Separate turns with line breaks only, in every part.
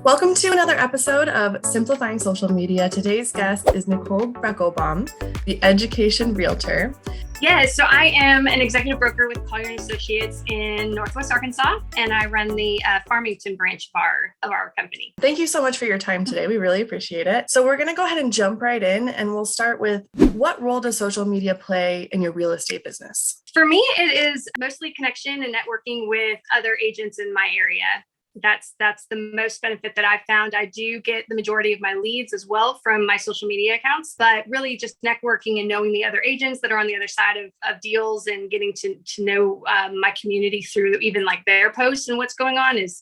Welcome to another episode of Simplifying Social Media. Today's guest is Nicole Breckelbaum, the education realtor.
Yes, so I am an executive broker with Collier & Associates in Northwest Arkansas, and I run the Farmington branch of our company.
Thank you so much for your time today. We really appreciate it. So we're going to go ahead and jump right in, and we'll start with, what role does social media play in your real estate business?
For me, it is mostly connection and networking with other agents in my area. That's the most benefit that I've found. I do get the majority of my leads as well from my social media accounts, but really just networking and knowing the other agents that are on the other side of deals and getting to know my community through even like their posts and what's going on is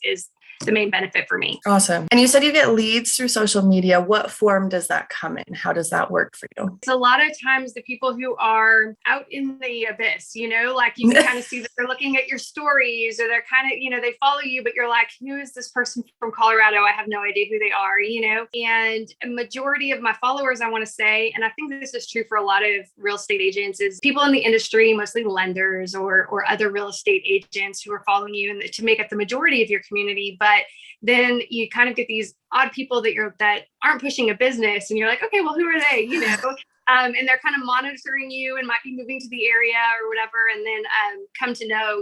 the main benefit for me.
Awesome. And you said you get leads through social media. What form does that come in? How does that work for you?
It's a lot of times the people who are out in the abyss, like you can kind of see that they're looking at your stories, or they're kind of, they follow you, but you're like, who is this person from Colorado? I have no idea who they are, and a majority of my followers, I want to say, and I think this is true for a lot of real estate agents, is people in the industry, mostly lenders or other real estate agents who are following you and to make up the majority of your community. But then you kind of get these odd people that aren't pushing a business, and you're like, okay, well, who are they? And they're kind of monitoring you and might be moving to the area or whatever. And then come to know,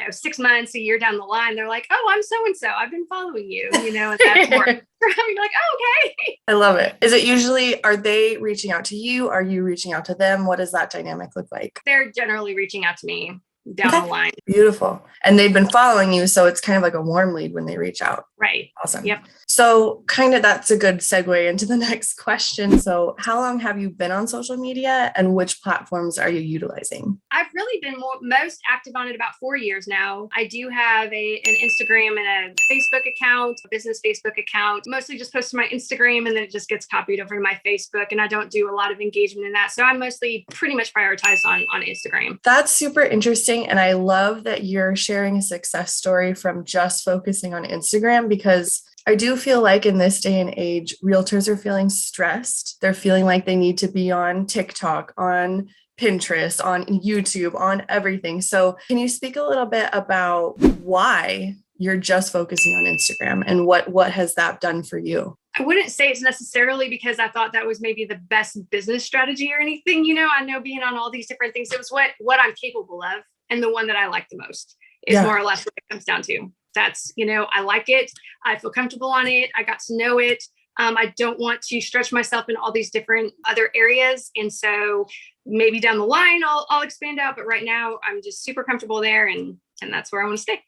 6 months, a year down the line, they're like, oh, I'm so-and-so. I've been following you, and that's more. You're like, oh, okay.
I love it. Is it usually, are they reaching out to you? Are you reaching out to them? What does that dynamic look like?
They're generally reaching out to me down the line.
Beautiful. And they've been following you, so it's kind of like a warm lead when they reach out.
Right.
Awesome.
Yep.
So that's a good segue into the next question. So how long have you been on social media, and which platforms are you utilizing?
I've really been most active on it about 4 years now. I do have an Instagram and a Facebook account, a business Facebook account, mostly just post to my Instagram, and then it just gets copied over to my Facebook, and I don't do a lot of engagement in that. So I'm mostly pretty much prioritized on Instagram.
That's super interesting. And I love that you're sharing a success story from just focusing on Instagram, because I do feel like in this day and age, realtors are feeling stressed. They're feeling like they need to be on TikTok, on Pinterest, on YouTube, on everything. So can you speak a little bit about why you're just focusing on Instagram, and what has that done for you?
I wouldn't say it's necessarily because I thought that was maybe the best business strategy or anything. I know being on all these different things, it was what I'm capable of, and the one that I like the most is more or less what it comes down to. That's, I like it. I feel comfortable on it. I got to know it. I don't want to stretch myself in all these different other areas. And so maybe down the line, I'll expand out. But right now I'm just super comfortable there. And that's where I want to stay.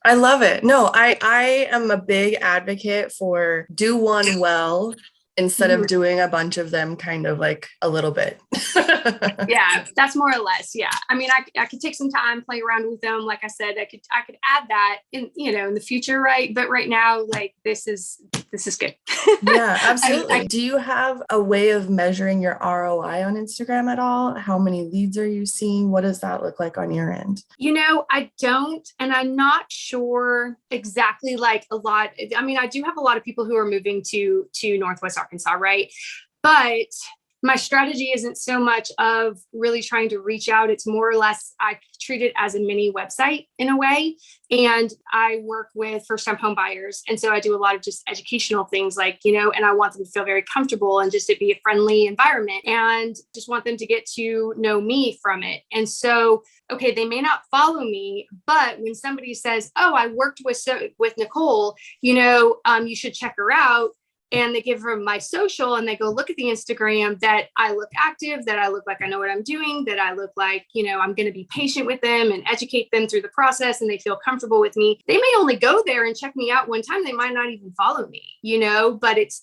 I love it. No, I am a big advocate for do one well instead of doing a bunch of them kind of like a little bit.
Yeah, that's more or less. Yeah. I mean, I could take some time, play around with them. Like I said, I could add that in the future. Right. But right now, like, this is good.
Yeah, absolutely. Do you have a way of measuring your ROI on Instagram at all? How many leads are you seeing? What does that look like on your end?
I don't, and I'm not sure exactly like a lot. I mean, I do have a lot of people who are moving to Northwest Arkansas, right? But my strategy isn't so much of really trying to reach out. It's more or less, I treat it as a mini website in a way. And I work with first-time home buyers. And so I do a lot of just educational things like, and I want them to feel very comfortable and just to be a friendly environment, and just want them to get to know me from it. And so, okay, they may not follow me, but when somebody says, oh, I worked with Nicole, you should check her out. And they give her my social, and they go look at the Instagram, that I look active, that I look like I know what I'm doing, that I look like, I'm going to be patient with them and educate them through the process, and they feel comfortable with me. They may only go there and check me out one time. They might not even follow me, but it's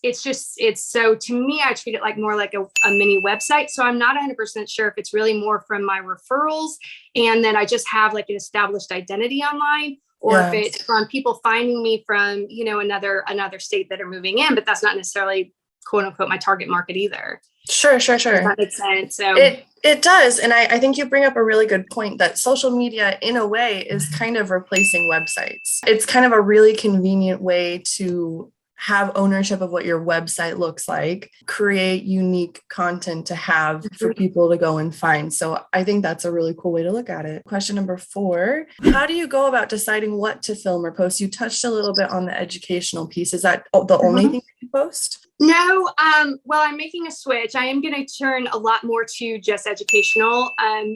so, to me, I treat it like more like a mini website. So I'm not 100% sure if it's really more from my referrals, and then I just have like an established identity online, or if it's from people finding me from, another state that are moving in, but that's not necessarily quote unquote my target market either.
Sure.
Does that make sense? So
it does. And I think you bring up a really good point that social media in a way is kind of replacing websites. It's kind of a really convenient way to have ownership of what your website looks like, create unique content to have for people to go and find. So I think that's a really cool way to look at it. Question number 4, how do you go about deciding what to film or post? You touched a little bit on the educational piece. Is that the only thing you post?
No, well, I'm making a switch. I am going to turn a lot more to just educational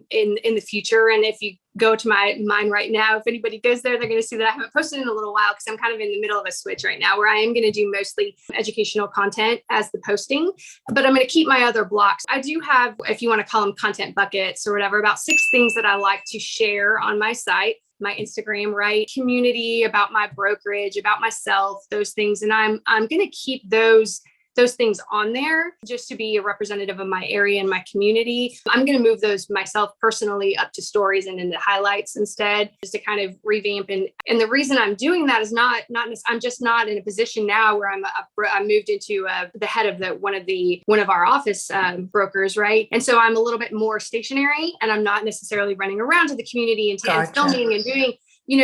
in the future. And if you go to mine right now, if anybody goes there, they're going to see that I haven't posted in a little while because I'm kind of in the middle of a switch right now where I am going to do mostly educational content as the posting, but I'm going to keep my other blocks. I do have, if you want to call them content buckets or whatever, about 6 things that I like to share on my site, my Instagram, right? Community, about my brokerage, about myself, those things. And I'm going to keep those things on there just to be a representative of my area and my community. I'm going to move those myself personally up to stories and into highlights instead, just to kind of revamp. And the reason I'm doing that is I'm just not in a position now where I moved into the head of one of our office brokers, right? And so I'm a little bit more stationary, and I'm not necessarily running around to the community and filming and doing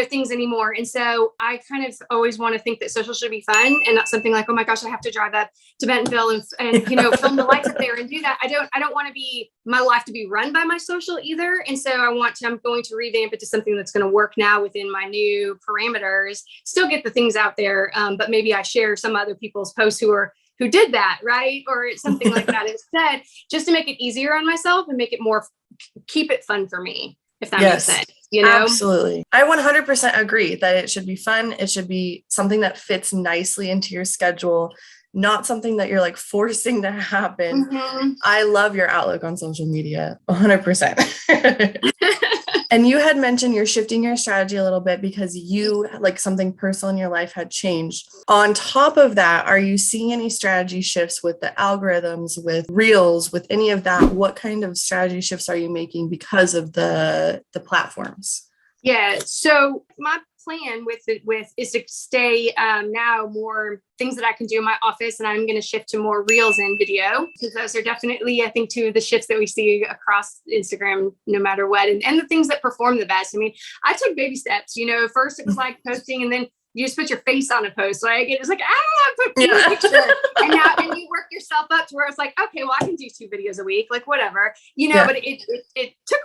things anymore. And so I kind of always want to think that social should be fun and not something like, oh my gosh, I have to drive up to Bentonville and film the lights up there and do that. I don't want my life to be run by my social either. And so I'm going to revamp it to something that's going to work now within my new parameters, still get the things out there. But maybe I share some other people's posts who did that, right? Or something like that instead, just to make it easier on myself and make it more, keep it fun for me, if that makes sense.
Absolutely. I 100% agree that it should be fun. It should be something that fits nicely into your schedule, not something that you're like forcing to happen. I love your outlook on social media, 100%. And you had mentioned you're shifting your strategy a little bit because something personal in your life had changed. On top of that, are you seeing any strategy shifts with the algorithms, with reels, with any of that? What kind of strategy shifts are you making because of the platforms?
Yeah. So my plan is to stay now more things that I can do in my office, and I'm going to shift to more reels and video, because those are definitely, I think, 2 of the shifts that we see across Instagram, no matter what, and the things that perform the best. I mean, I took baby steps. First it was like posting, and then you just put your face on a post. Like it was like, put a picture, and you work yourself up to where it's like, okay, well, I can do 2 videos a week, like whatever, But it took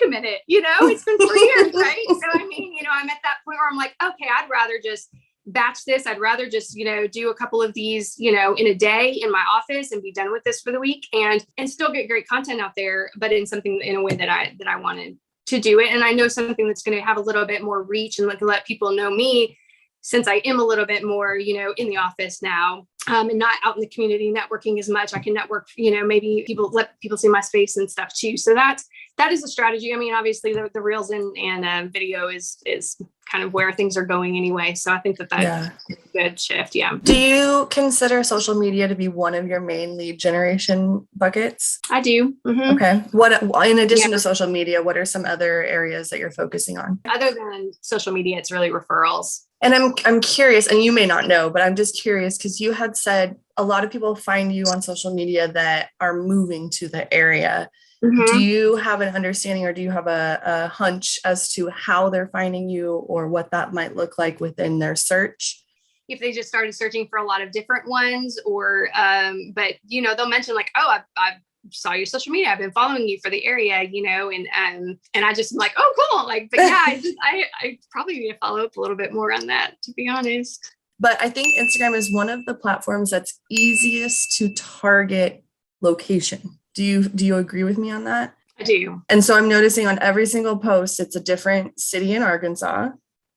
a minute, It's been 3 years, right? So I mean, I'm at that point where I'm like, okay, I'd rather just batch this. I'd rather just do a couple of these, in a day in my office and be done with this for the week, and still get great content out there, but in a way that I wanted to do it. And I know something that's going to have a little bit more reach and let people know me, since I am a little bit more, in the office now, and not out in the community networking as much. I can network, maybe let people see my space and stuff too. So that is a strategy. I mean, obviously the reels and video is kind of where things are going anyway. So I think that's a good shift. Yeah.
Do you consider social media to be one of your main lead generation buckets?
I do. Mm-hmm.
Okay. What, in addition to social media, what are some other areas that you're focusing on?
Other than social media, it's really referrals.
And I'm curious, and you may not know, but I'm just curious because you had said a lot of people find you on social media that are moving to the area. Mm-hmm. Do you have an understanding, or do you have a hunch as to how they're finding you or what that might look like within their search?
If they just started searching for a lot of different ones, or but they'll mention like, oh, I saw your social media, I've been following you for the area, and I just am like, oh, cool. Like, but yeah, I probably need to follow up a little bit more on that, to be honest.
But I think Instagram is one of the platforms that's easiest to target location. Do you agree with me on that?
I do. And
so I'm noticing on every single post, it's a different city in Arkansas,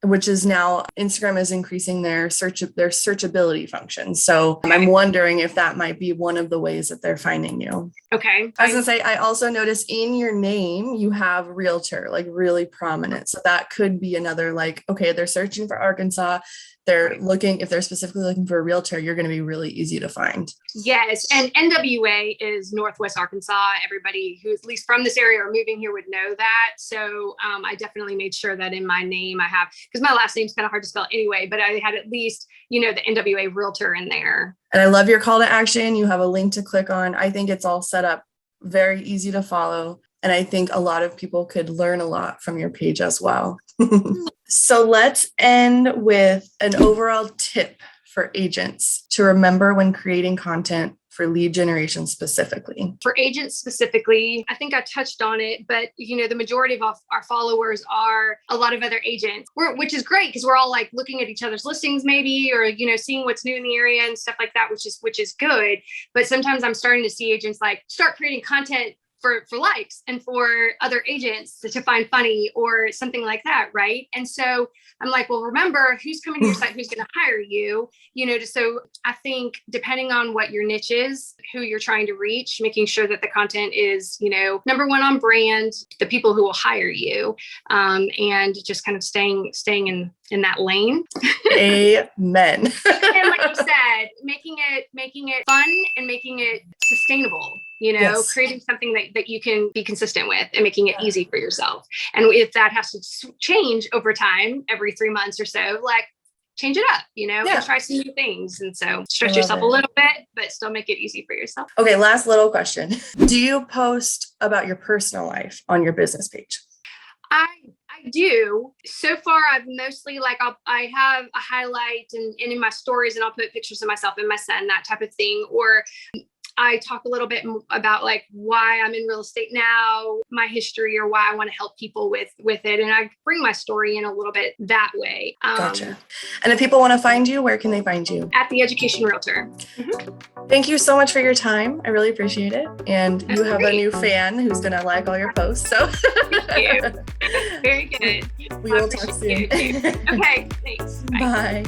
which is now Instagram is increasing their searchability function. So I'm wondering if that might be one of the ways that they're finding you.
Okay.
I was gonna say, I also noticed in your name, you have realtor, like really prominent. So that could be another, like, okay, they're searching for Arkansas. If they're specifically looking for a realtor, you're going to be really easy to find.
Yes. And NWA is Northwest Arkansas. Everybody who is at least from this area or moving here would know that. So I definitely made sure that in my name I have, because my last name's kind of hard to spell anyway, but I had at least, the NWA realtor in there.
And I love your call to action. You have a link to click on. I think it's all set up very easy to follow. And I think a lot of people could learn a lot from your page as well. So let's end with an overall tip for agents to remember when creating content for lead generation specifically?
For agents specifically, I think I touched on it, but the majority of our followers are a lot of other agents, which is great because we're all like looking at each other's listings maybe, or, seeing what's new in the area and stuff like that, which is good. But sometimes I'm starting to see agents like start creating content for likes and for other agents to find funny or something like that. Right. And so I'm like, well, remember who's coming to your site, who's going to hire you, so I think depending on what your niche is, who you're trying to reach, making sure that the content is, number one on brand, the people who will hire you, and just kind of staying in that lane.
Amen.
And like you said, making it fun and making it sustainable,
Yes.
creating something that you can be consistent with and making it easy for yourself. And if that has to change over time, every 3 months or so, like change it up, and try some new things. And so stretch yourself a little bit, but still make it easy for yourself.
Okay. Last little question. Do you post about your personal life on your business page?
I do. So far, I've mostly I have a highlight and in my stories, and I'll put pictures of myself and my son, that type of thing. Or I talk a little bit about like why I'm in real estate now, my history, or why I want to help people with it. And I bring my story in a little bit that way.
Gotcha. And if people want to find you, where can they find you?
At The Education Realtor.
Mm-hmm. Thank you so much for your time. I really appreciate it. And you have a new fan who's going to like all your posts. So
thank you. Very good.
We will talk soon.
Okay, thanks.
Bye.